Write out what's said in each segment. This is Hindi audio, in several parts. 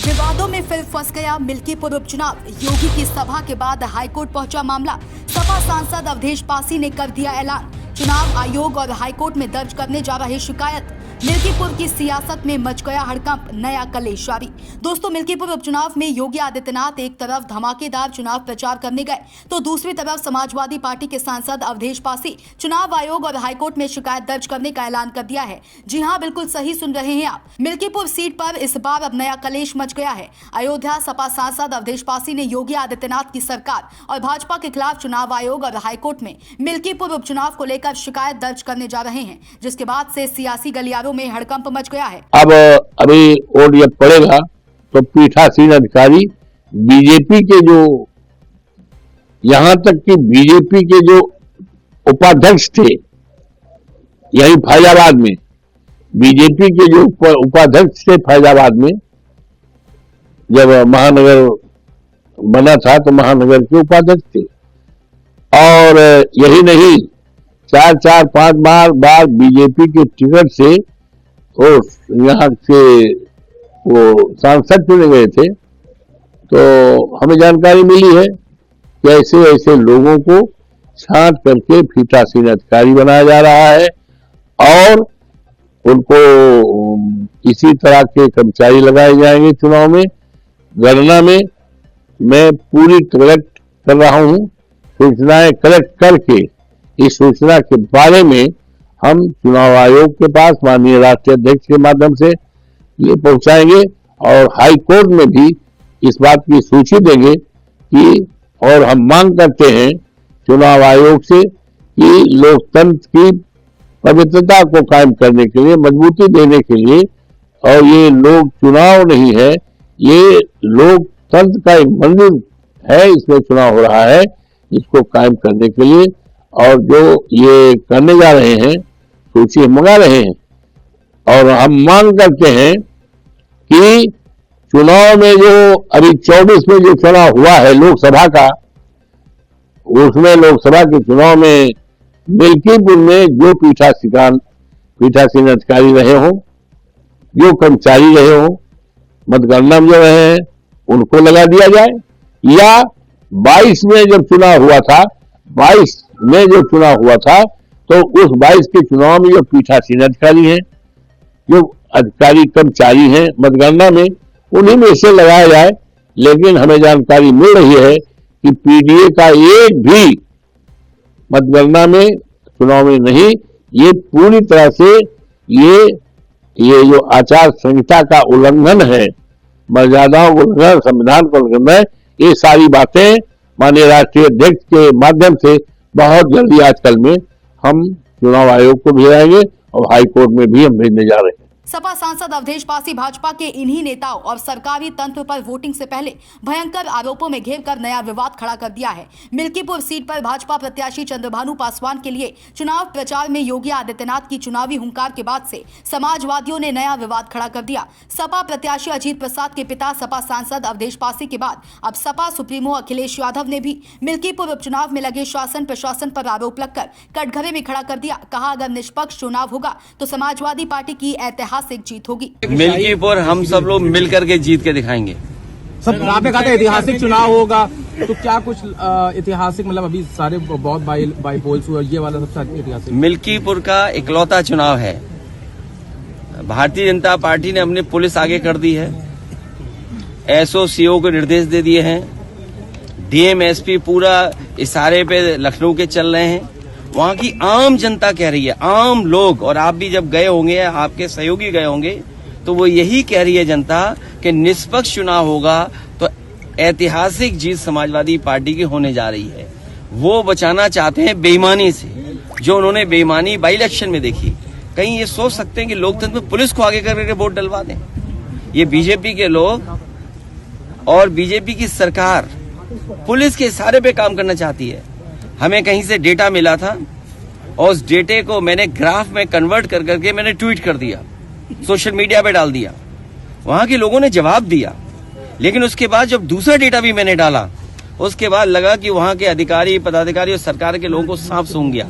विवादों में फिर फंस गया मिल्कीपुर उपचुनाव। योगी की सभा के बाद हाईकोर्ट पहुंचा मामला। सपा सांसद अवधेश पासी ने कर दिया ऐलान। चुनाव आयोग और हाईकोर्ट में दर्ज करने जा रही शिकायत। मिल्कीपुर की सियासत में मच गया हड़कंप, नया कलेश जारी। दोस्तों, मिल्कीपुर उपचुनाव में योगी आदित्यनाथ एक तरफ धमाकेदार चुनाव प्रचार करने गए तो दूसरी तरफ समाजवादी पार्टी के सांसद अवधेश पासी चुनाव आयोग और हाईकोर्ट में शिकायत दर्ज करने का ऐलान कर दिया है। जी हां, बिल्कुल सही सुन रहे हैं आप। मिल्कीपुर सीट पर इस बार अब नया कलेश मच गया है। अयोध्या सपा सांसद अवधेश पासी ने योगी आदित्यनाथ की सरकार और भाजपा के खिलाफ चुनाव आयोग और हाईकोर्ट में मिल्कीपुर उपचुनाव को लेकर शिकायत दर्ज करने जा रहे हैं, जिसके बाद से सियासी गलियारों में हड़कंप मच गया है। अब अभी वोट जब पड़ेगा तो पीठासीन अधिकारी बीजेपी के जो, यहां तक कि बीजेपी के जो उपाध्यक्ष थे यही फैजाबाद में, बीजेपी के जो उपाध्यक्ष थे फैजाबाद में, जब महानगर बना था तो महानगर के उपाध्यक्ष थे। और यही नहीं, 4-5 बार बीजेपी के टिकट से और यहाँ से वो सांसद चुने गए थे। तो हमें जानकारी मिली है कि ऐसे ऐसे लोगों को छांट करके पीठासीन अधिकारी बनाया जा रहा है और उनको इसी तरह के कर्मचारी लगाए जाएंगे चुनाव में। गणना में मैं पूरी कलेक्ट कर रहा हूं, सूचनाएं कलेक्ट करके इस सूचना के बारे में हम चुनाव आयोग के पास माननीय राष्ट्रीय अध्यक्ष के माध्यम से ये पहुंचाएंगे और हाई कोर्ट में भी इस बात की सूची देंगे कि, और हम मांग करते हैं चुनाव आयोग से कि लोकतंत्र की पवित्रता को कायम करने के लिए, मजबूती देने के लिए, और ये लोक चुनाव नहीं है, ये लोकतंत्र का एक मंदिर है, इसमें चुनाव हो रहा है, इसको कायम करने के लिए और जो ये करने जा रहे हैं सूची मंगा रहे हैं। और हम मांग करते हैं कि चुनाव में जो अभी 24 में जो चुनाव हुआ है लोकसभा का, उसमें लोकसभा के चुनाव में मिल्कीपुर में जो पीठासीन अधिकारी रहे हों, जो कर्मचारी रहे हों, मतगणना में जो रहे हैं उनको लगा दिया जाए, या 22 में जब चुनाव हुआ था, 22 में जो चुनाव हुआ था तो उस 22 के चुनाव में जो पीठासीन अधिकारी हैं, जो अधिकारी कर्मचारी हैं मतगणना में, उन्हीं में से लगाया जाए। लेकिन हमें जानकारी मिल रही है कि पीडीए का एक भी मतगणना में चुनाव में नहीं। ये पूरी तरह से ये जो आचार संहिता का उल्लंघन है, मर्यादाओं को उल्लंघन, संविधान को उल्लंघन है, ये सारी बातें माननीय राष्ट्रीय अध्यक्ष के माध्यम से बहुत जल्दी आजकल में हम चुनाव आयोग को भेजेंगे और हाई कोर्ट में भी हम भेजने जा रहे हैं। सपा सांसद अवधेश पासी भाजपा के इन्हीं नेताओं और सरकारी तंत्र पर वोटिंग से पहले भयंकर आरोपों में घेरकर नया विवाद खड़ा कर दिया है। मिल्कीपुर सीट पर भाजपा प्रत्याशी चंद्रभानु पासवान के लिए चुनाव प्रचार में योगी आदित्यनाथ की चुनावी हुंकार के बाद से समाजवादियों ने नया विवाद खड़ा कर दिया। सपा प्रत्याशी अजीत प्रसाद के पिता सपा सांसद अवधेश पासी के बाद अब सपा सुप्रीमो अखिलेश यादव ने भी मिल्कीपुर उपचुनाव में लगे शासन प्रशासन पर आरोप लगकर कटघरे में खड़ा कर दिया। कहा, अगर निष्पक्ष चुनाव होगा तो समाजवादी पार्टी की ऐतिहासिक जीत होगी। मिल्कीपुर हम सब लोग मिल करके जीत के दिखाएंगे। सब आपने कहा था ऐतिहासिक चुनाव होगा, तो क्या कुछ ऐतिहासिक, मतलब अभी सारे बहुत बाई पोल्स हुए, ये वाला सबसे ऐतिहासिक मिल्कीपुर का इकलौता चुनाव है। भारतीय जनता पार्टी ने अपनी पुलिस आगे कर दी है, एसओसीओ को निर्देश दे दिए हैं, डीएम एसपी पूरा इशारे पे लखनऊ के चल रहे हैं। वहां की आम जनता कह रही है, आम लोग, और आप भी जब गए होंगे, आपके सहयोगी गए होंगे, तो वो यही कह रही है जनता कि निष्पक्ष चुनाव होगा तो ऐतिहासिक जीत समाजवादी पार्टी की होने जा रही है। वो बचाना चाहते हैं बेईमानी से, जो उन्होंने बेईमानी बाई इलेक्शन में देखी। कहीं ये सोच सकते हैं कि लोकतंत्र में पुलिस को आगे करके वोट डलवा दें? ये बीजेपी के लोग और बीजेपी की सरकार पुलिस के इशारे पे काम करना चाहती है। हमें कहीं से डेटा मिला था और उस डेटे को मैंने ग्राफ में कन्वर्ट कर करके मैंने ट्वीट कर दिया, सोशल मीडिया पे डाल दिया। वहां के लोगों ने जवाब दिया, लेकिन उसके बाद जब दूसरा डेटा भी मैंने डाला, उसके बाद लगा कि वहां के अधिकारी, पदाधिकारी और सरकार के लोगों को सांप सूंघ गया।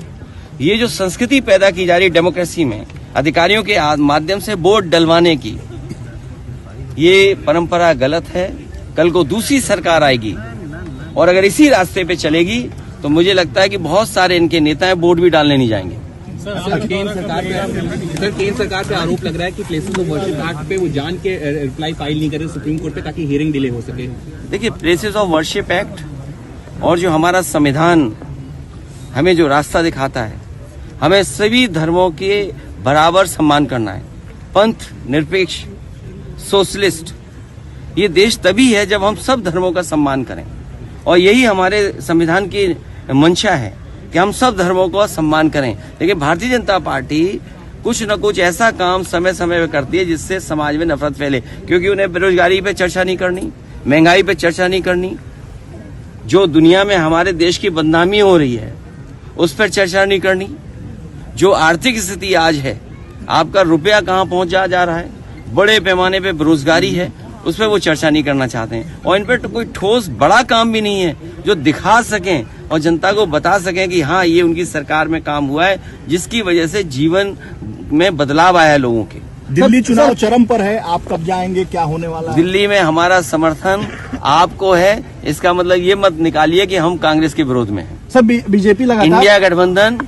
ये जो संस्कृति पैदा की जा रही है डेमोक्रेसी में, अधिकारियों के माध्यम से वोट डलवाने की, ये परंपरा गलत है। कल को दूसरी सरकार आएगी और अगर इसी रास्ते पे चलेगी तो मुझे लगता है कि बहुत सारे इनके नेता हैं वोट भी डालने नहीं जाएंगे। सर केंद्र सरकार पे आरोप लग रहा है कि प्लेसेस ऑफ वर्शिप एक्ट पे वो जान के रिप्लाई फाइल नहीं करे सुप्रीम कोर्ट पे ताकि हियरिंग डिले हो सके। देखिए, प्लेसेस ऑफ वर्शिप एक्ट और जो हमारा संविधान हमें जो रास्ता दिखाता है, हमें सभी धर्मों के बराबर सम्मान करना है। पंथ निरपेक्ष, सोशलिस्ट, ये देश तभी है जब हम सब धर्मों का सम्मान करें और यही हमारे संविधान की मंशा है कि हम सब धर्मों का सम्मान करें। लेकिन भारतीय जनता पार्टी कुछ न कुछ ऐसा काम समय समय पर करती है जिससे समाज में नफरत फैले, क्योंकि उन्हें बेरोजगारी पे चर्चा नहीं करनी, महंगाई पे चर्चा नहीं करनी, जो दुनिया में हमारे देश की बदनामी हो रही है उस पर चर्चा नहीं करनी, जो आर्थिक स्थिति आज है, आपका रुपया कहाँ पहुंच जा रहा है, बड़े पैमाने पे बेरोजगारी है, उस पर वो चर्चा नहीं करना चाहते हैं। और इन पर तो कोई ठोस बड़ा काम भी नहीं है जो दिखा सकें और जनता को बता सकें कि हाँ, ये उनकी सरकार में काम हुआ है जिसकी वजह से जीवन में बदलाव आया है लोगों के। दिल्ली चुनाव चरम पर है, आप कब जाएंगे, क्या होने वाला है? दिल्ली में हमारा समर्थन आपको है, इसका मतलब ये मत निकालिए कि हम कांग्रेस के विरोध में हैं। सब बीजेपी लगातार इंडिया गठबंधन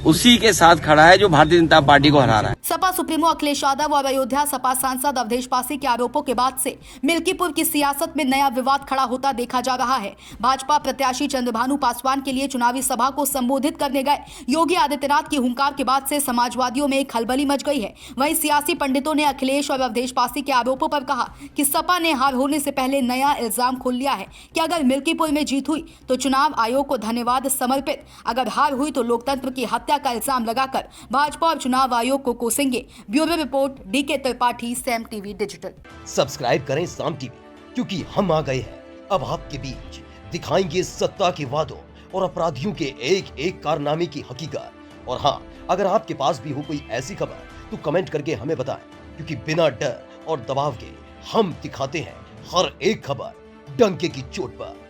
उसी के साथ खड़ा है जो भारतीय जनता पार्टी को हरा रहा है। सपा सुप्रीमो अखिलेश यादव और अयोध्या सपा सांसद अवधेश पासी के आरोपों के बाद से मिल्कीपुर की सियासत में नया विवाद खड़ा होता देखा जा रहा है। भाजपा प्रत्याशी चंद्रभानु पासवान के लिए चुनावी सभा को संबोधित करने गए योगी आदित्यनाथ की हुंकार के बाद से समाजवादियों में एक खलबली मच गई है। वहीं सियासी पंडितों ने अखिलेश और अवधेश पासी के आरोपों पर कहा कि सपा ने हार होने से पहले नया इल्जाम खोल लिया है कि अगर मिल्कीपुर में जीत हुई तो चुनाव आयोग को धन्यवाद समर्पित, अगर हार हुई तो लोकतंत्र की हत्या का इल्जाम लगाकर भाजपा और चुनाव आयोग को कोसेंगे। Bureau report, DK Tripathi, Saam TV digital. Subscribe करें साम टीवी, क्योंकि हम आ गए हैं अब आपके बीच, दिखाएंगे सत्ता के वादों और अपराधियों के एक एक कारनामे की हकीकत। और हाँ, अगर आपके पास भी हो कोई ऐसी खबर तो कमेंट करके हमें बताएं, क्योंकि बिना डर और दबाव के हम दिखाते हैं हर एक खबर डंके की चोट पर।